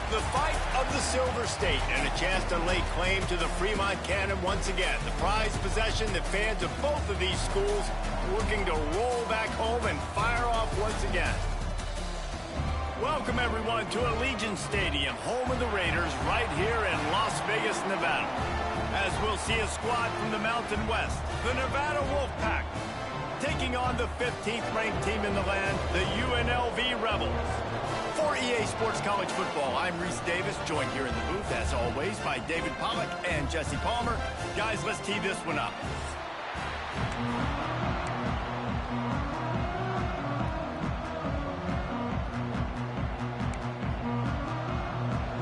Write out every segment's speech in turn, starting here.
The fight of the Silver State and a chance to lay claim to the Fremont Cannon once again. The prized possession that fans of both of these schools looking to roll back home and fire off once again. Welcome everyone to Allegiant Stadium, home of the Raiders, right here in Las Vegas, Nevada. As we'll see a squad from the Mountain West, the Nevada Wolfpack, taking on the 15th ranked team in the land, the UNLV Rebels. For EA Sports College Football, I'm Reese Davis, joined here in the booth, as always, by David Pollack and Jesse Palmer. Guys, let's tee this one up.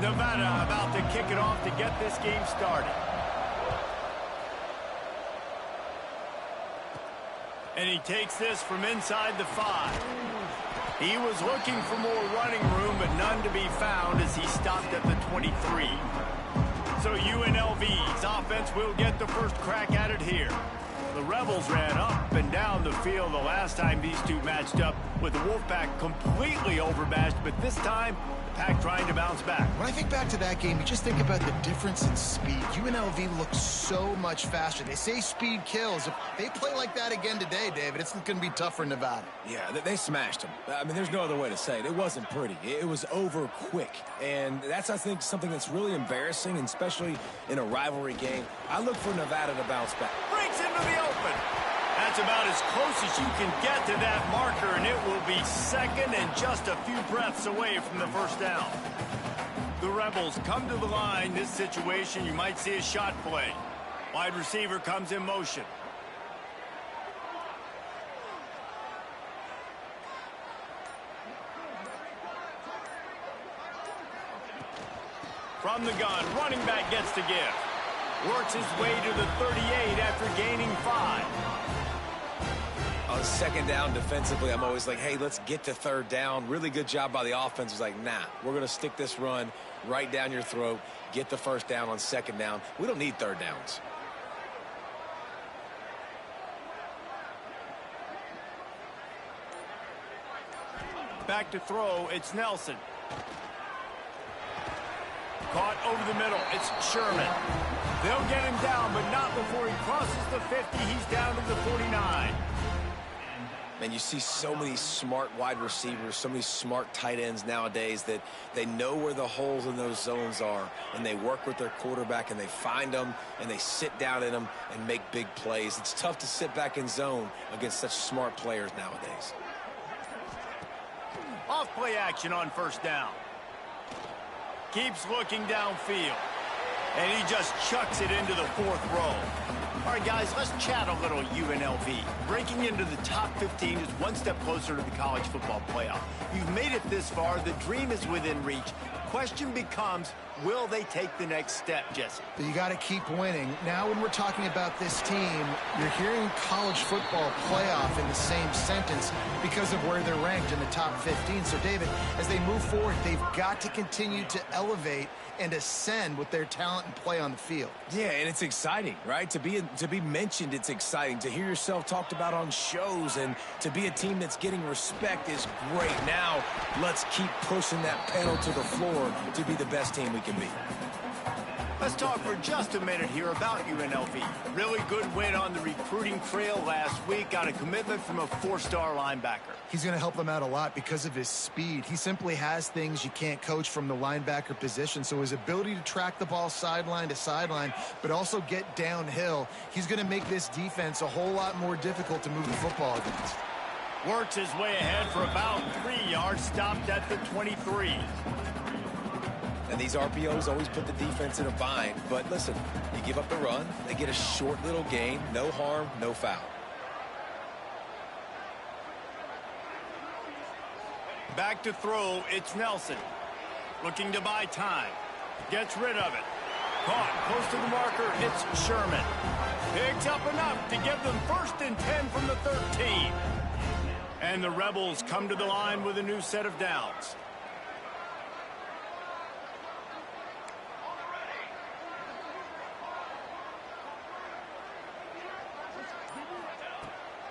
Nevada about to kick it off to get this game started. And he takes this from inside the 5. He was looking for more running room, but none to be found as he stopped at the 23. So UNLV's offense will get the first crack at it here. The Rebels ran up and down the field the last time these two matched up, with the Wolfpack completely overmatched, but this time, the Pack trying to bounce back. When I think back to that game, you just think about the difference in speed. UNLV looks so much faster. They say speed kills. If they play like that again today, David, it's going to be tough for Nevada. Yeah, they smashed them. I mean, there's no other way to say it. It wasn't pretty. It was over quick. And that's, I think, something that's really embarrassing, and especially in a rivalry game. I look for Nevada to bounce back. Breaks into the open. That's about as close as you can get to that marker, and it will be second and just a few breaths away from the first down. The Rebels come to the line. This situation, you might see a shot play. Wide receiver comes in motion. From the gun, running back gets to give. Works his way to the 38 after gaining 5. On second down defensively, I'm always like, hey, let's get to third down. Really good job by the offense. It's like, nah, we're going to stick this run right down your throat, get the first down on second down. We don't need third downs. Back to throw, it's Nelson. Caught over the middle, it's Sherman. They'll get him down, but not before he crosses the 50. He's down to the 49. Man, you see so many smart wide receivers, so many smart tight ends nowadays that they know where the holes in those zones are, and they work with their quarterback, and they find them, and they sit down in them and make big plays. It's tough to sit back in zone against such smart players nowadays. Off play action on first down. Keeps looking downfield. And he just chucks it into the 4th row. All right, guys, let's chat a little UNLV. Breaking into the top 15 is one step closer to the college football playoff. You've made it this far. The dream is within reach. Question becomes, will they take the next step, Jesse? But you got to keep winning. Now when we're talking about this team, you're hearing college football playoff in the same sentence because of where they're ranked in the top 15. So, David, as they move forward, they've got to continue to elevate and ascend with their talent and play on the field. Yeah, and it's exciting, right? To be mentioned, it's exciting. To hear yourself talked about on shows and to be a team that's getting respect is great. Now, let's keep pushing that pedal to the floor to be the best team we can be. Let's talk for just a minute here about UNLV. Really good win on the recruiting trail last week. Got a commitment from a 4-star linebacker. He's going to help them out a lot because of his speed. He simply has things you can't coach from the linebacker position. So his ability to track the ball sideline to sideline, but also get downhill, he's going to make this defense a whole lot more difficult to move the football against. Works his way ahead for about 3 yards, stopped at the 23. And these RPOs always put the defense in a bind. But listen, you give up the run, they get a short little gain, no harm, no foul. Back to throw, it's Nelson. Looking to buy time. Gets rid of it. Caught close to the marker, it's Sherman. Picks up enough to give them 1st and 10 from the 13. And the Rebels come to the line with a new set of downs.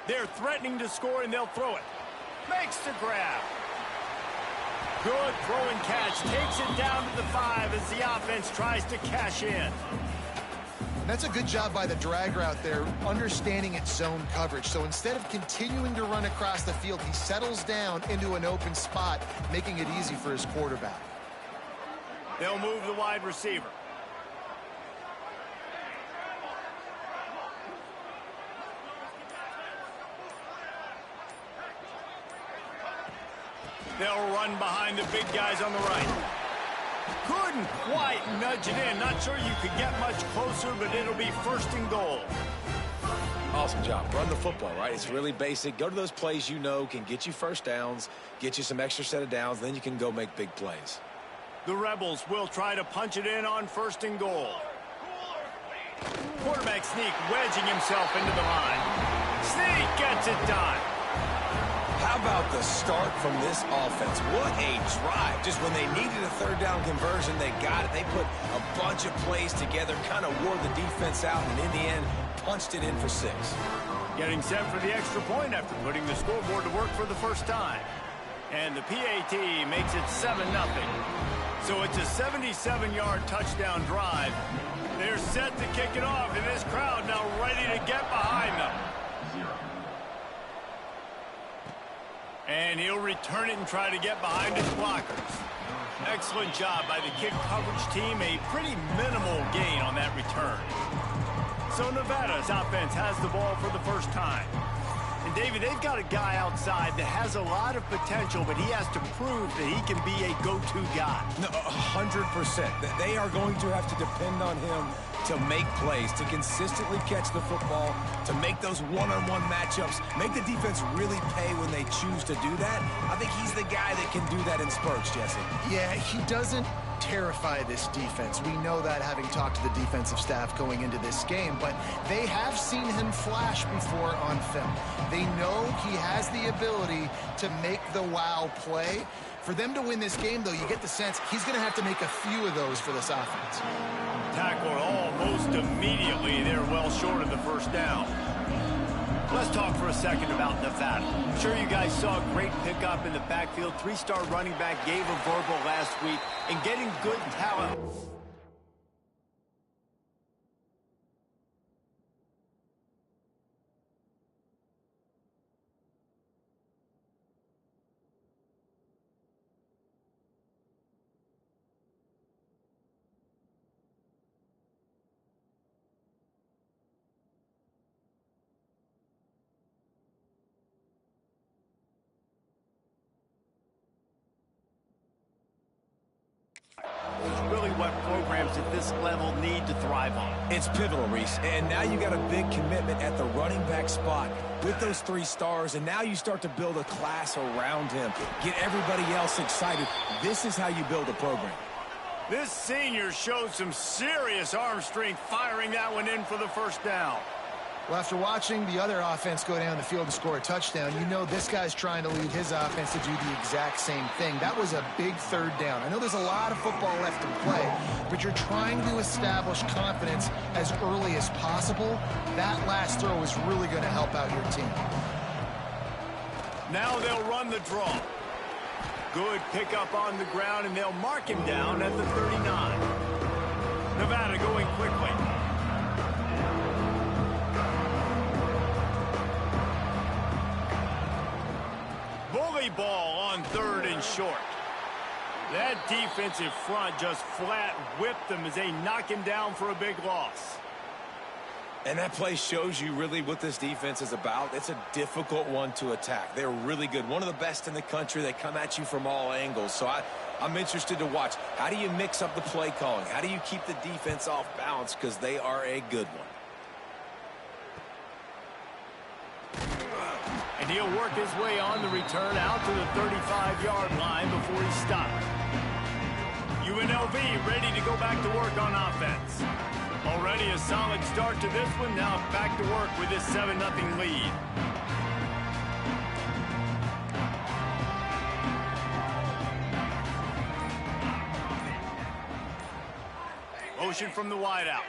They're threatening to score, and they'll throw it. Makes the grab. Good throw and catch. Takes it down to the 5 as the offense tries to cash in. That's a good job by the drag route there, understanding its zone coverage. So instead of continuing to run across the field, he settles down into an open spot, making it easy for his quarterback. They'll move the wide receiver. They'll run behind the big guys on the right. Couldn't quite nudge it in. Not sure you could get much closer, but it'll be 1st and goal. Awesome job. Run the football, right? It's really basic. Go to those plays you know can get you first downs, get you some extra set of downs, then you can go make big plays. The Rebels will try to punch it in on 1st and goal. Quarterback sneak, wedging himself into the line. Sneak gets it done. How about the start from this offense? What a drive. Just when they needed a 3rd down conversion, they got it. They put a bunch of plays together, kind of wore the defense out, and in the end, punched it in for 6. Getting set for the extra point after putting the scoreboard to work for the first time. And the PAT makes it 7-0. So it's a 77-yard touchdown drive. They're set to kick it off, and this crowd now ready to get behind them. And he'll return it and try to get behind his blockers. Excellent job by the kick coverage team. A pretty minimal gain on that return. So Nevada's offense has the ball for the first time. And David, they've got a guy outside that has a lot of potential, but he has to prove that he can be a go-to guy. No, 100%. They are going to have to depend on him to make plays, to consistently catch the football, to make those one-on-one matchups, make the defense really pay when they choose to do that. I think he's the guy that can do that in spurts, Jesse. Yeah, he doesn't terrify this defense. We know that having talked to the defensive staff going into this game, but they have seen him flash before on film. They know he has the ability to make the wow play. For them to win this game, though, you get the sense he's going to have to make a few of those for this offense. Tackled almost immediately. They're well short of the 1st down. Let's talk for a second about Nevada. I'm sure you guys saw a great pickup in the backfield. 3-star running back gave a verbal last week, and getting good talent. Really what programs at this level need to thrive on. It's pivotal, Reese. And now you got a big commitment at the running back spot with those 3 stars, and now you start to build a class around him. Get everybody else excited. This is how you build a program. This senior showed some serious arm strength firing that one in for the 1st down. Well, after watching the other offense go down the field and score a touchdown, you know this guy's trying to lead his offense to do the exact same thing. That was a big 3rd down. I know there's a lot of football left to play, but you're trying to establish confidence as early as possible. That last throw is really going to help out your team. Now they'll run the draw. Good pickup on the ground, and they'll mark him down at the 39. Nevada going quickly. Bully ball on 3rd and short. That defensive front just flat whipped them as they knock him down for a big loss. And that play shows you really what this defense is about. It's a difficult one to attack. They're really good. One of the best in the country. They come at you from all angles. So I'm interested to watch. How do you mix up the play calling? How do you keep the defense off balance? Because they are a good one. And he'll work his way on the return out to the 35-yard line before he's stopped. UNLV ready to go back to work on offense. Already a solid start to this one. Now back to work with this 7-0 lead. Motion from the wideout.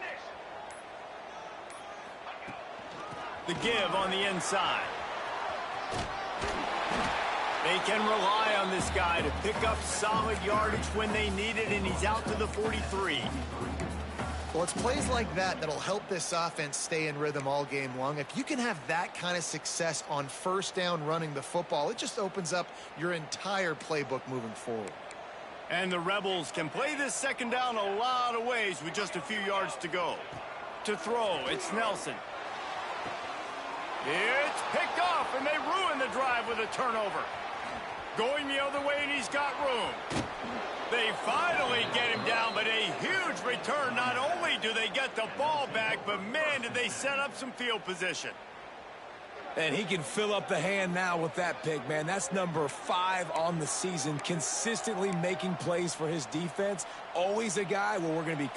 The give on the inside. They can rely on this guy to pick up solid yardage when they need it, and he's out to the 43. Well, it's plays like that that'll help this offense stay in rhythm all game long. If you can have that kind of success on first down running the football, it just opens up your entire playbook moving forward. And the Rebels can play this second down a lot of ways with just a few yards to go. To throw, it's Nelson. It's picked off, and they ruin the drive with a turnover. Going the other way, and he's got room. They finally get him down, but a huge return. Not only do they get the ball back, but, man, did they set up some field position. And he can fill up the hand now with that pick, man. That's number 5 on the season, consistently making plays for his defense. Always a guy where we're going to be...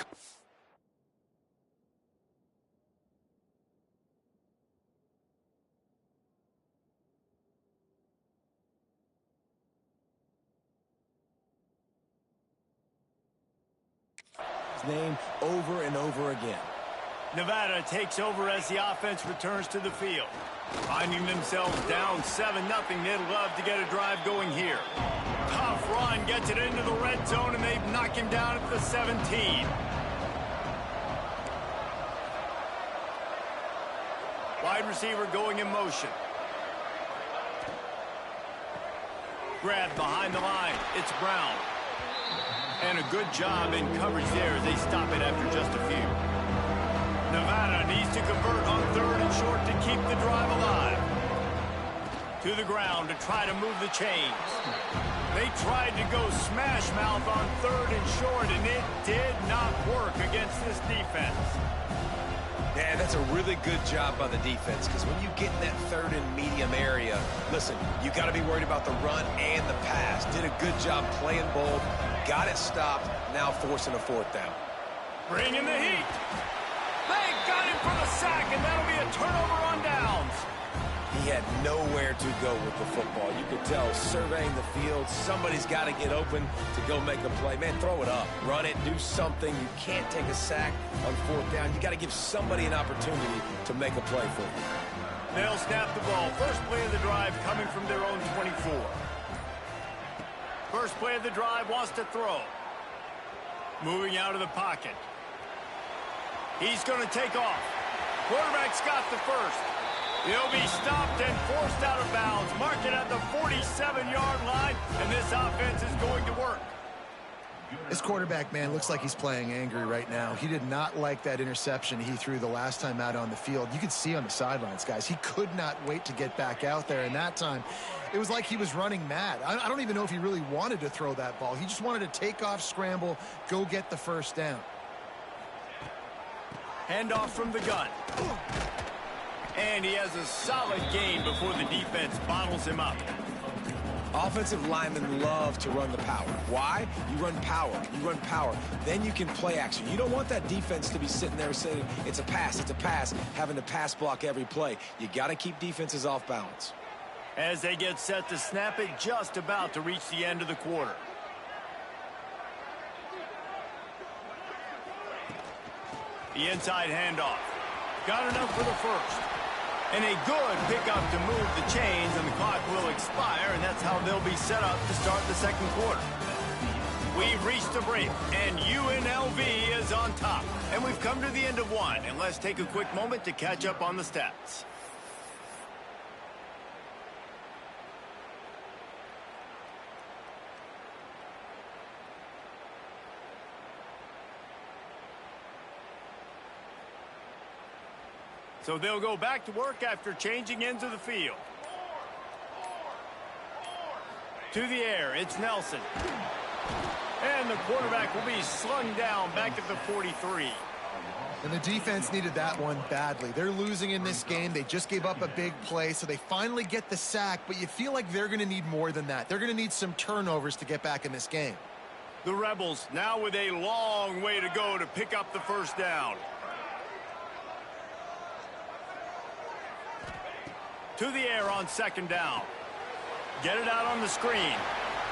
name over and over again. Nevada takes over as the offense returns to the field. Finding themselves down 7-0, they'd love to get a drive going here. Tough run, gets it into the red zone, and they knock him down at the 17. Wide receiver going in motion. Grab behind the line. It's Brown. And a good job in coverage there as they stop it after just a few. Nevada needs to convert on 3rd and short to keep the drive alive. To the ground to try to move the chains. They tried to go smash mouth on 3rd and short, and it did not work against this defense. Yeah, that's a really good job by the defense, because when you get in that 3rd and medium area, listen, you got to be worried about the run and the pass. Did a good job playing both, got it stopped, now forcing a 4th down. Bringing the heat. They got him for the sack, and that'll be a turnover on downs. He had nowhere to go with the football. You could tell, surveying the field, somebody's got to get open to go make a play. Man, throw it up, run it, do something. You can't take a sack on 4th down. You got to give somebody an opportunity to make a play for you. They'll snap the ball. First play of the drive coming from their own 24. First play of the drive wants to throw. Moving out of the pocket. He's going to take off. Quarterback's got the first. He'll be stopped and forced out of bounds. Mark it at the 47-yard line, and this offense is going to work. This quarterback, man, looks like he's playing angry right now. He did not like that interception he threw the last time out on the field. You could see on the sidelines, guys, he could not wait to get back out there. And that time, it was like he was running mad. I don't even know if he really wanted to throw that ball. He just wanted to take off, scramble, go get the first down. Handoff from the gun. And he has a solid gain before the defense bottles him up. Offensive linemen love to run the power. Why? You run power. You run power. Then you can play action. You don't want that defense to be sitting there saying, it's a pass, having to pass block every play. You got to keep defenses off balance. As they get set to snap it, just about to reach the end of the quarter. The inside handoff. Got enough for the first. And a good pickup to move the chains, and the clock will expire, and that's how they'll be set up to start the second quarter. We've reached the break, and UNLV is on top. And we've come to the end of one, and let's take a quick moment to catch up on the stats. So they'll go back to work after changing ends of the field. To the air, it's Nelson. And the quarterback will be slung down back at the 43. And the defense needed that one badly. They're losing in this game. They just gave up a big play, so they finally get the sack, but you feel like they're going to need more than that. They're going to need some turnovers to get back in this game. The Rebels now with a long way to go to pick up the first down. To the air on second down. Get it out on the screen.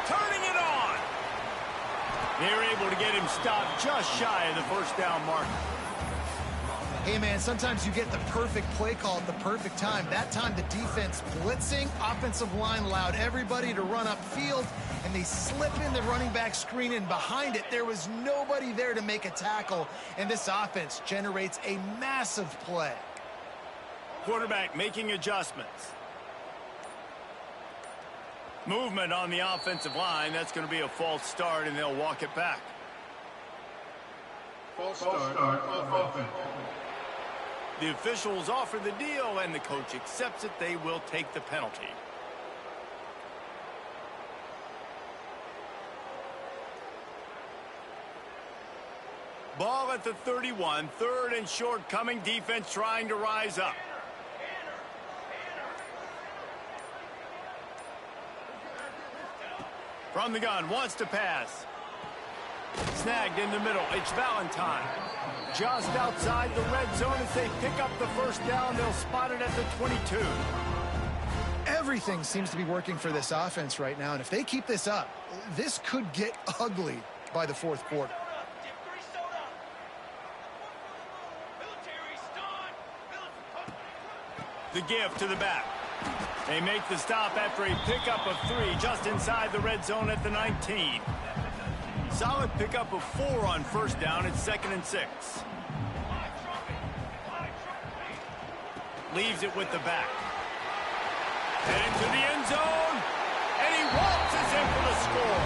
Turning it on. They're able to get him stopped just shy of the first down marker. Hey, man, sometimes you get the perfect play call at the perfect time. That time, the defense blitzing, offensive line allowed everybody to run upfield, and they slip in the running back screen, and behind it, there was nobody there to make a tackle, and this offense generates a massive play. Quarterback making adjustments. Movement on the offensive line. That's going to be a false start, and they'll walk it back. False start of offense. The officials offer the deal, and the coach accepts it. They will take the penalty. Ball at the 31, 3rd and short coming. Defense trying to rise up. From the gun, wants to pass. Snagged in the middle. It's Valentine. Just outside the red zone as they pick up the first down. They'll spot it at the 22. Everything seems to be working for this offense right now, and if they keep this up, this could get ugly by the 4th quarter. The give to the back. They make the stop after a pickup of 3 just inside the red zone at the 19. Solid pickup of 4 on first down. It's 2nd and 6. Leaves it with the back. Head into the end zone. And he waltzes in for the score.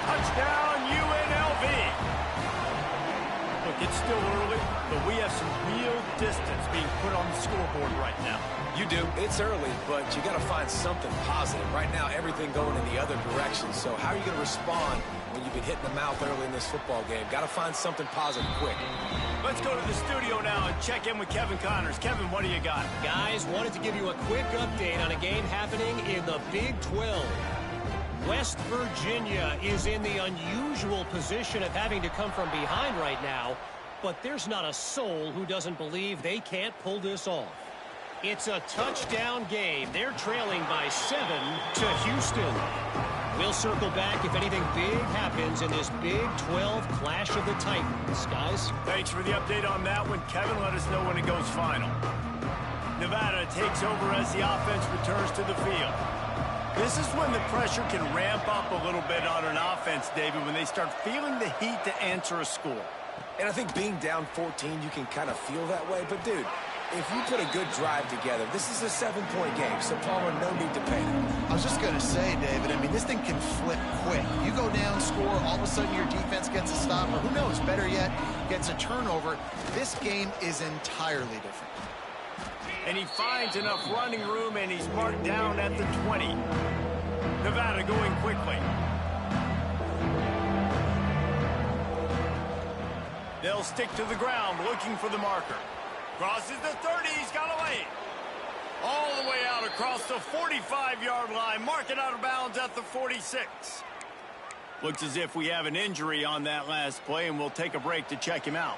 Touchdown, UNLV. Look, it's still early, but we have some real distance being put on the scoreboard right now. You do. It's early, but you got to find something positive. Right now, everything going in the other direction. So how are you going to respond when you've been hit in the mouth early in this football game? Got to find something positive quick. Let's go to the studio now and check in with Kevin Connors. Kevin, what do you got? Guys, wanted to give you a quick update on a game happening in the Big 12. West Virginia is in the unusual position of having to come from behind right now, but there's not a soul who doesn't believe they can't pull this off. It's a touchdown game. They're trailing by 7 to Houston. We'll circle back if anything big happens in this Big 12 clash of the Titans. Guys? Thanks for the update on that one, Kevin. Let us know when it goes final. Nevada takes over as the offense returns to the field. This is when the pressure can ramp up a little bit on an offense, David, when they start feeling the heat to answer a score. And I think being down 14, you can kind of feel that way. But, dude, if you put a good drive together, this is a 7-point game, so Palmer, no need to panic. I was just going to say, David, I mean, this thing can flip quick. You go down, score, all of a sudden your defense gets a stop, or who knows, better yet, gets a turnover. This game is entirely different. And he finds enough running room, and he's marked down at the 20. Nevada going quickly. They'll stick to the ground, looking for the marker. Crosses the 30, he's got away. All the way out across the 45-yard line, marking out of bounds at the 46. Looks as if we have an injury on that last play, and we'll take a break to check him out.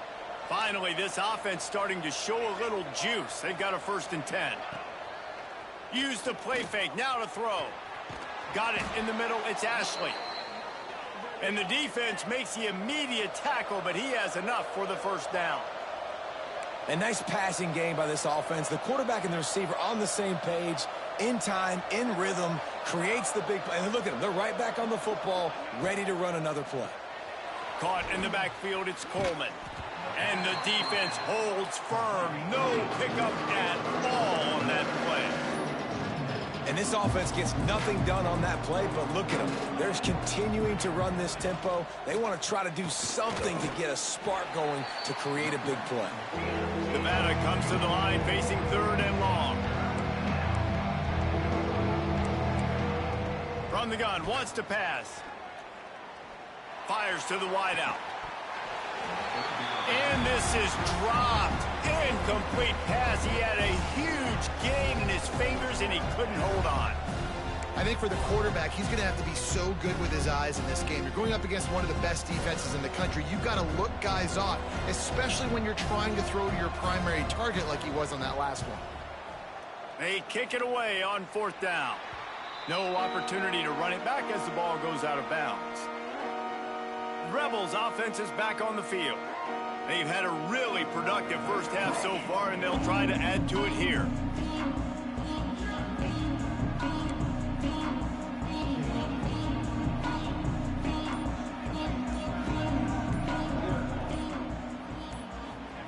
Finally, this offense starting to show a little juice. They've got a 1st and 10. Use the play fake, now to throw. Got it in the middle, it's Ashley. And the defense makes the immediate tackle, but he has enough for the 1st down. A nice passing game by this offense. The quarterback and the receiver on the same page, in time, in rhythm, creates the big play. And look at them. They're right back on the football, ready to run another play. Caught in the backfield, it's Coleman. And the defense holds firm. No pickup at all on that play. And this offense gets nothing done on that play, but look at them. They're continuing to run this tempo. They want to try to do something to get a spark going to create a big play. Nevada comes to the line facing 3rd and long. From the gun, wants to pass. Fires to the wideout. And this is dropped. Incomplete pass. He had a huge gain in his fingers, and he couldn't hold on. I think for the quarterback, he's going to have to be so good with his eyes in this game. You're going up against one of the best defenses in the country. You've got to look guys off, especially when you're trying to throw to your primary target like he was on that last one. They kick it away on 4th down. No opportunity to run it back as the ball goes out of bounds. Rebels offense is back on the field. They've had a really productive first half so far, and they'll try to add to it here.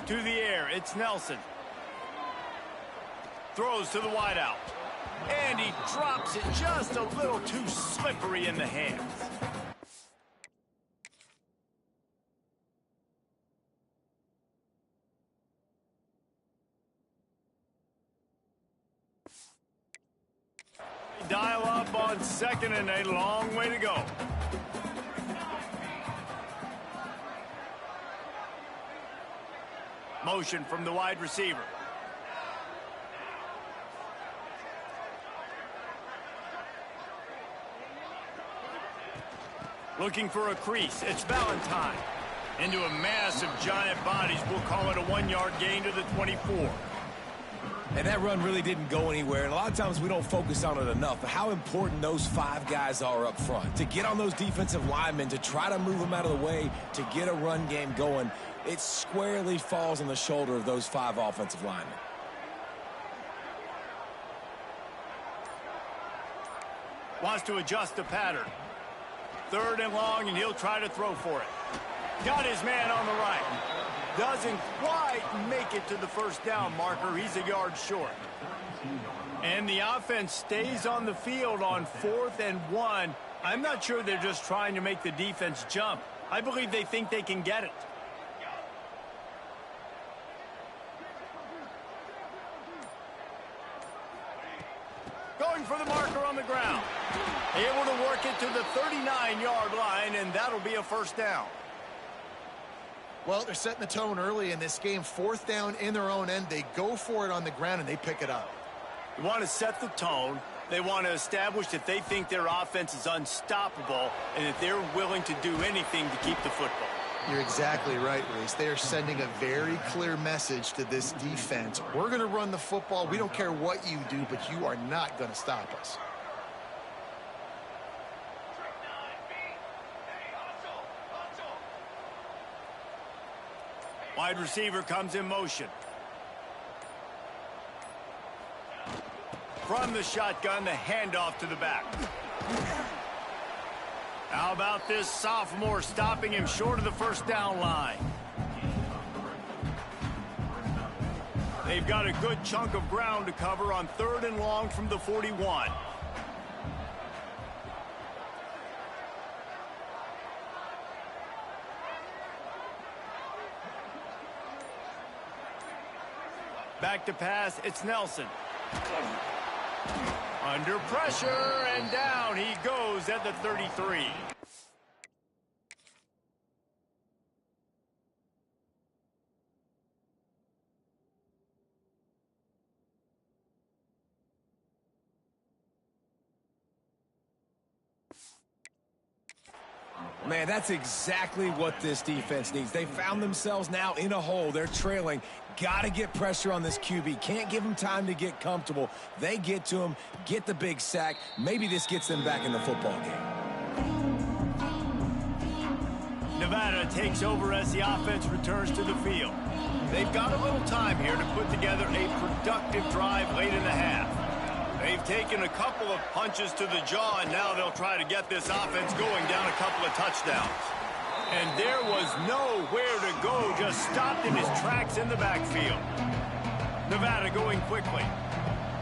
To the air, it's Nelson. Throws to the wideout. And he drops it just a little too slippery in the hands. Dial up on second and a long way to go. Motion from the wide receiver. Looking for a crease. It's Valentine. Into a mass of giant bodies. We'll call it a 1-yard gain to the 24. And that run really didn't go anywhere. And a lot of times we don't focus on it enough. But how important those 5 guys are up front. To get on those defensive linemen, to try to move them out of the way, to get a run game going, it squarely falls on the shoulder of those 5 offensive linemen. Wants to adjust the pattern. 3rd and long, and he'll try to throw for it. Got his man on the right. Doesn't quite make it to the first down marker. He's a yard short. And the offense stays on the field on 4th and 1. I'm not sure they're just trying to make the defense jump. I believe they think they can get it. Going for the marker on the ground. Able to work it to the 39-yard line, and that'll be a first down. Well, they're setting the tone early in this game. 4th down in their own end. They go for it on the ground, and they pick it up. You want to set the tone. They want to establish that they think their offense is unstoppable and that they're willing to do anything to keep the football. You're exactly right, Reese. They are sending a very clear message to this defense. We're going to run the football. We don't care what you do, but you are not going to stop us. Wide receiver comes in motion. From the shotgun, the handoff to the back. How about this sophomore stopping him short of the first down line? They've got a good chunk of ground to cover on 3rd and long from the 41. Back to pass, it's Nelson. Under pressure, and down he goes at the 33. Man, that's exactly what this defense needs. They found themselves now in a hole. They're trailing. Got to get pressure on this QB. Can't give him time to get comfortable. They get to him, get the big sack. Maybe this gets them back in the football game. Nevada takes over as the offense returns to the field. They've got a little time here to put together a productive drive late in the half. They've taken a couple of punches to the jaw, and now they'll try to get this offense going down a couple of touchdowns. And there was nowhere to go, just stopped in his tracks in the backfield. Nevada going quickly.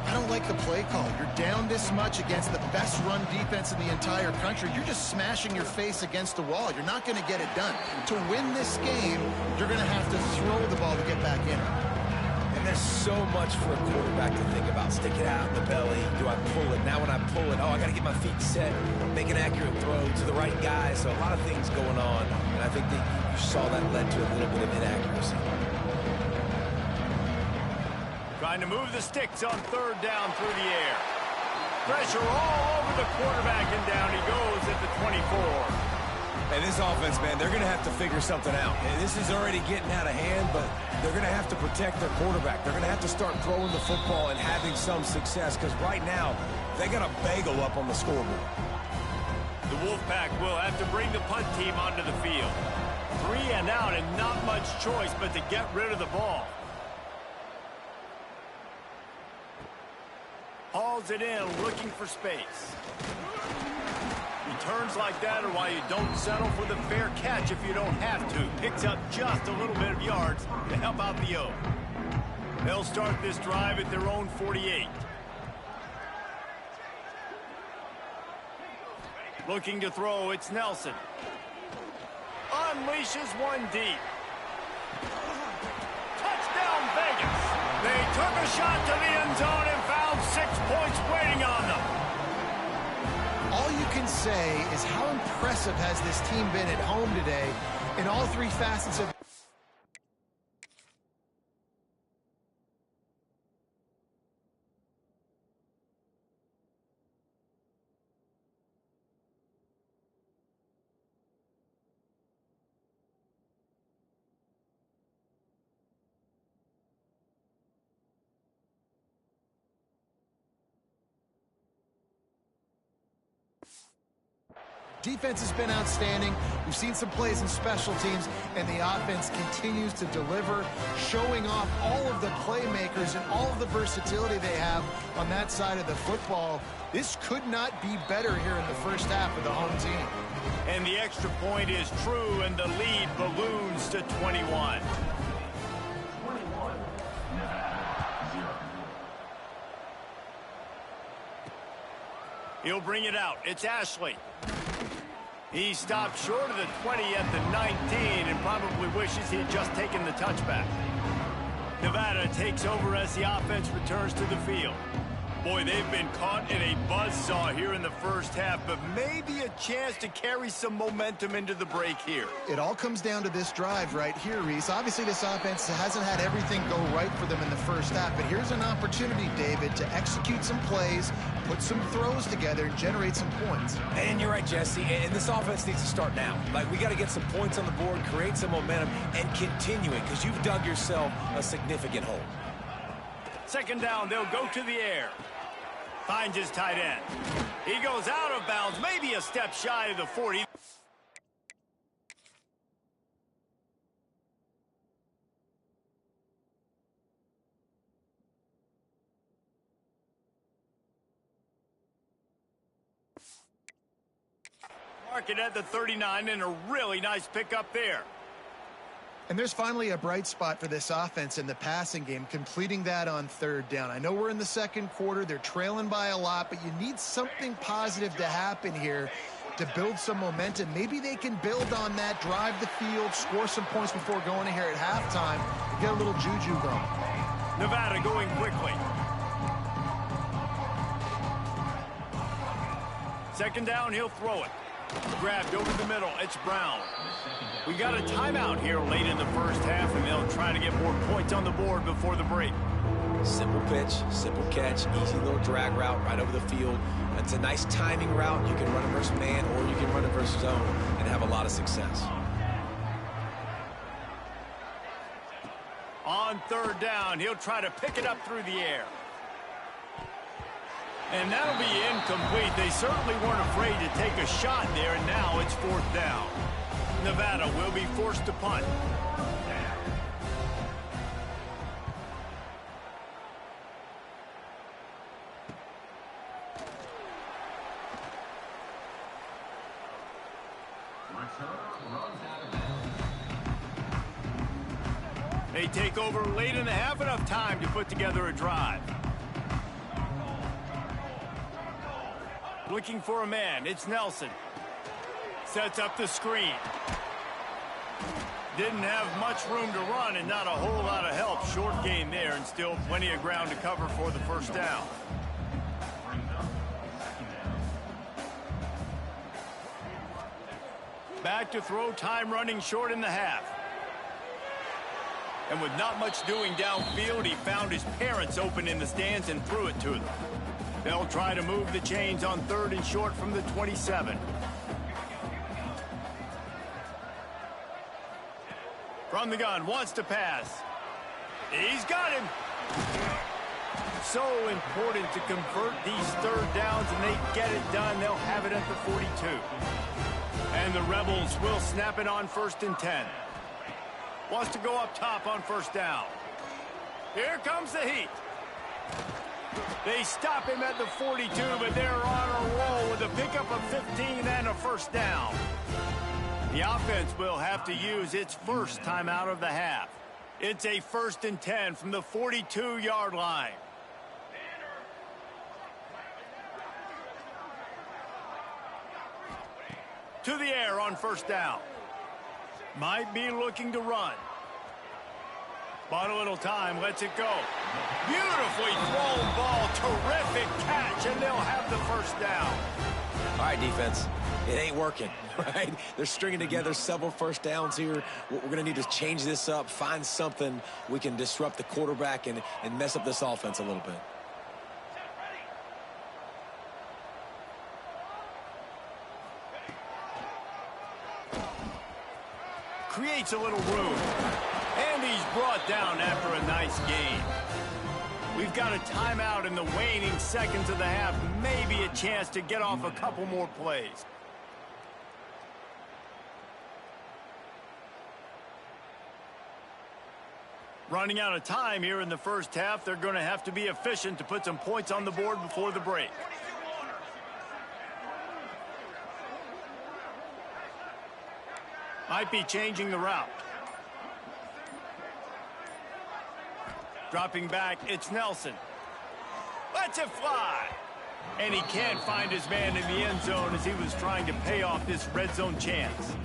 I don't like the play call. You're down this much against the best run defense in the entire country. You're just smashing your face against the wall. You're not going to get it done. To win this game, you're going to have to throw the ball to get back in. And there's so much for a quarterback to think about. Stick it out in the belly. Do I pull it? Now when I pull it, oh, I got to get my feet set. Make an accurate throw to the right guy. So a lot of things going on. And I think that you saw that led to a little bit of inaccuracy. Trying to move the sticks on 3rd down through the air. Pressure all over the quarterback, and down he goes at the 24. And this offense, man, they're going to have to figure something out. And this is already getting out of hand, but they're going to have to protect their quarterback. They're going to have to start throwing the football and having some success, because right now they got a bagel up on the scoreboard. The Wolfpack will have to bring the punt team onto the field. 3 and out and not much choice but to get rid of the ball. Hauls it in, looking for space. Returns like that are why you don't settle for the fair catch if you don't have to. Picks up just a little bit of yards to help out the O. They'll start this drive at their own 48. Looking to throw, it's Nelson. Unleashes one deep. Touchdown, Vegas. They took a shot to the end zone and found 6 points waiting on them. All you can say is how impressive has this team been at home today in all 3 facets of defense has been outstanding. We've seen some plays in special teams, and the offense continues to deliver, showing off all of the playmakers and all of the versatility they have on that side of the football. This could not be better here in the first half of the home team. And the extra point is true, and the lead balloons to 21. He'll bring it out. It's Ashley. He stopped short of the 20 at the 19 and probably wishes he had just taken the touchback. Nevada takes over as the offense returns to the field. Boy, they've been caught in a buzzsaw here in the first half, but maybe a chance to carry some momentum into the break here. It all comes down to this drive right here, Reese. Obviously, this offense hasn't had everything go right for them in the first half, but here's an opportunity, David, to execute some plays, put some throws together, and generate some points. And you're right, Jesse, and this offense needs to start now. Like, we got to get some points on the board, create some momentum, and continue it, because you've dug yourself a significant hole. Second down, they'll go to the air. Finds his tight end. He goes out of bounds, maybe a step shy of the 40. Mark it at the 39, and a really nice pickup there. And there's finally a bright spot for this offense in the passing game, completing that on third down. I know we're in the second quarter. They're trailing by a lot, but you need something positive to happen here to build some momentum. Maybe they can build on that, drive the field, score some points before going in here at halftime and get a little juju going. Nevada going quickly. Second down, he'll throw it. Grabbed over the middle. It's Brown. We got a timeout here late in the first half, and they'll try to get more points on the board before the break. Simple pitch, simple catch, easy little drag route right over the field. It's a nice timing route. You can run it versus man, or you can run it versus zone and have a lot of success. On third down, he'll try to pick it up through the air. And that'll be incomplete. They certainly weren't afraid to take a shot there, and now it's fourth down. Nevada will be forced to punt. They take over late in the half, enough time to put together a drive. Looking for a man. It's Nelson. Sets up the screen. Didn't have much room to run and not a whole lot of help. Short gain there and still plenty of ground to cover for the first down. Back to throw, time running short in the half. And with not much doing downfield, he found his parents open in the stands and threw it to them. They'll try to move the chains on third and short from the 27. From the gun, wants to pass. He's got him. So important to convert these third downs, and they get it done. They'll have it at the 42. And the Rebels will snap it on 1st and 10. Wants to go up top on 1st down. Here comes the heat. They stop him at the 42, but they're on a roll with a pickup of 15 and a 1st down. The offense will have to use its first timeout of the half. It's a 1st and 10 from the 42-yard line. To the air on 1st down. Might be looking to run. Bought a little time, lets it go. Beautifully thrown ball, terrific catch, and they'll have the 1st down. All right, defense, it ain't working, right? They're stringing together several 1st downs here. We're going to need to change this up, find something we can disrupt the quarterback and mess up this offense a little bit. Creates a little room. And he's brought down after a nice game. We've got a timeout in the waning seconds of the half. Maybe a chance to get off a couple more plays. Running out of time here in the 1st half. They're going to have to be efficient to put some points on the board before the break. Might be changing the route. Dropping back, it's Nelson. Lets it fly. And he can't find his man in the end zone as he was trying to pay off this red zone chance.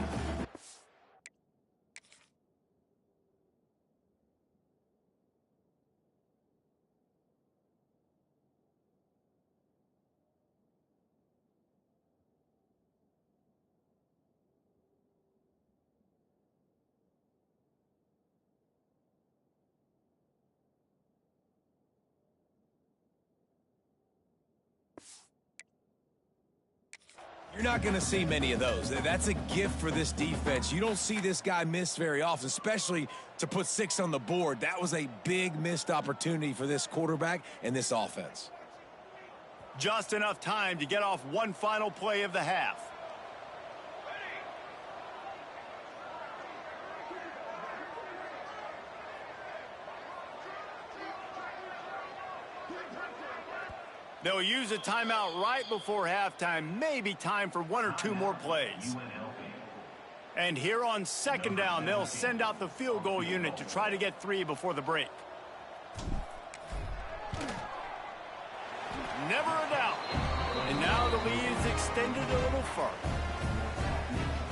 You're not going to see many of those. That's a gift for this defense. You don't see this guy miss very often, especially to put 6 on the board. That was a big missed opportunity for this quarterback and this offense. Just enough time to get off one final play of the half. They'll use a timeout right before halftime. Maybe time for 1 or 2 more plays. And here on 2nd down, they'll send out the field goal unit to try to get 3 before the break. Never a doubt. And now the lead is extended a little further.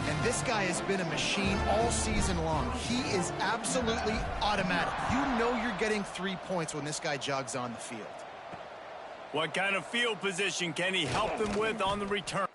And this guy has been a machine all season long. He is absolutely automatic. You know you're getting 3 points when this guy jogs on the field. What kind of field position can he help them with on the return?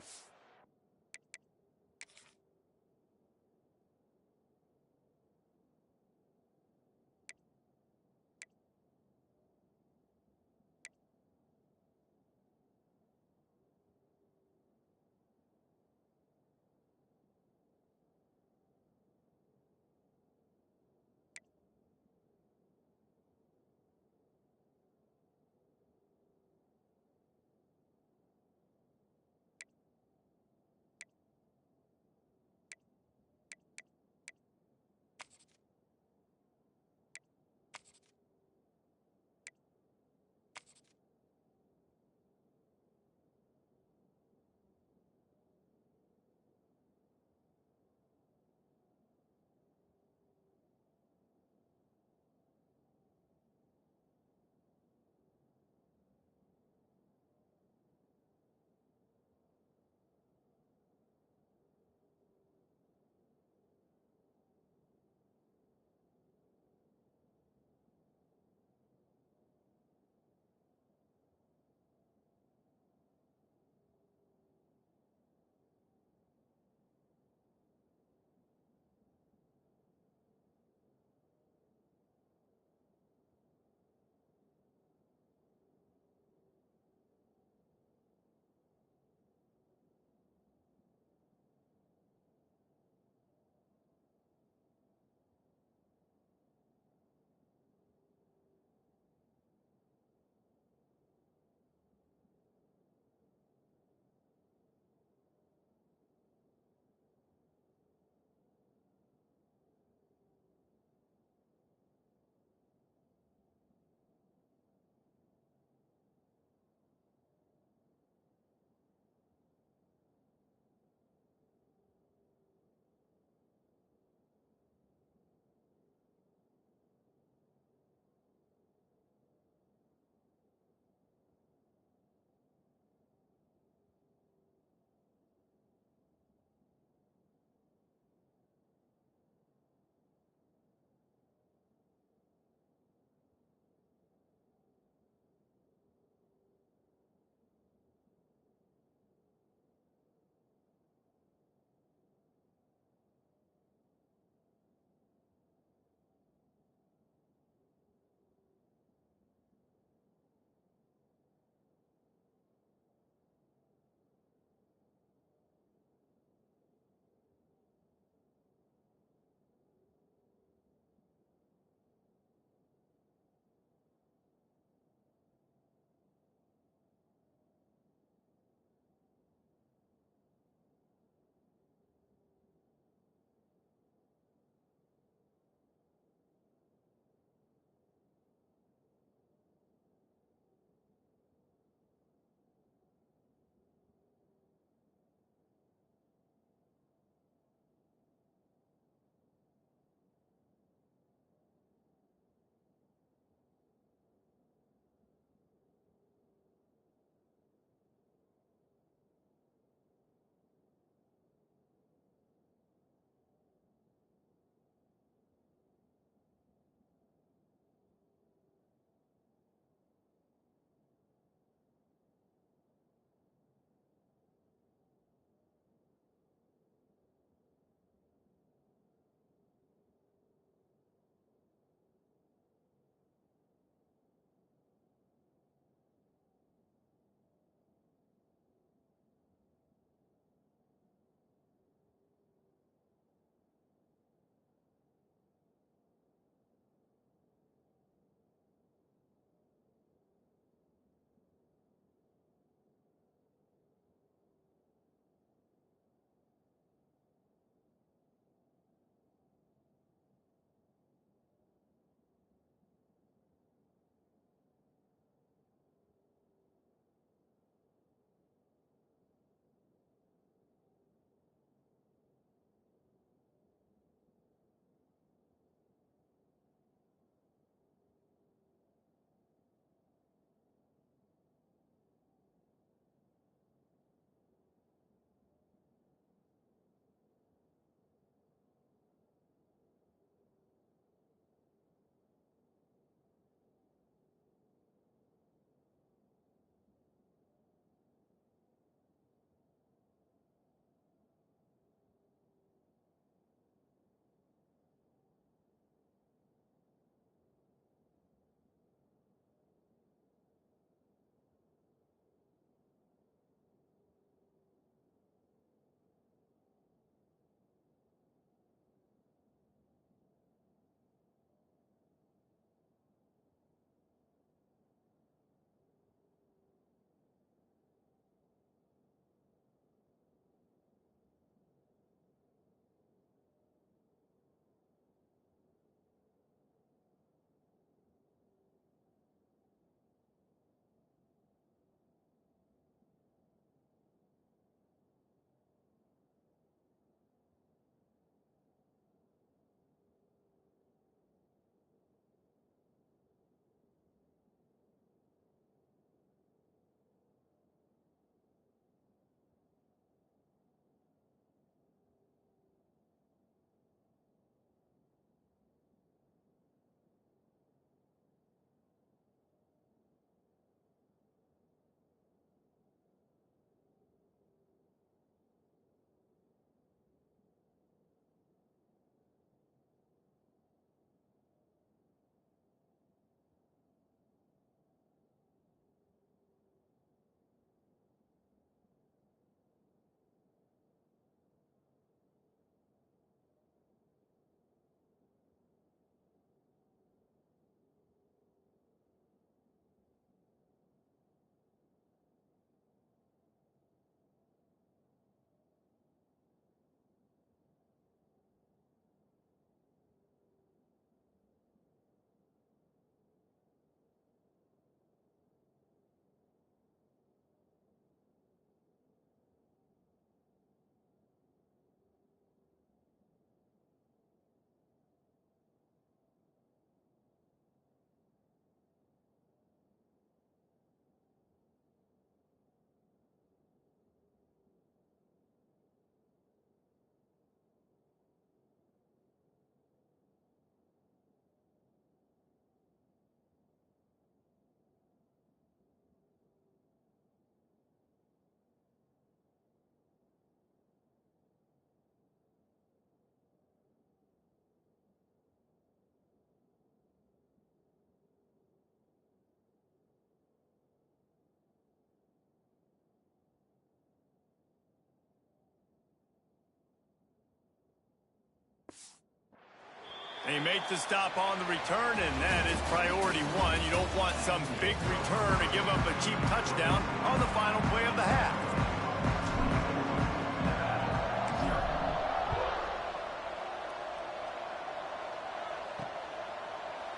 They make the stop on the return, and that is priority one. You don't want some big return to give up a cheap touchdown on the final play of the half.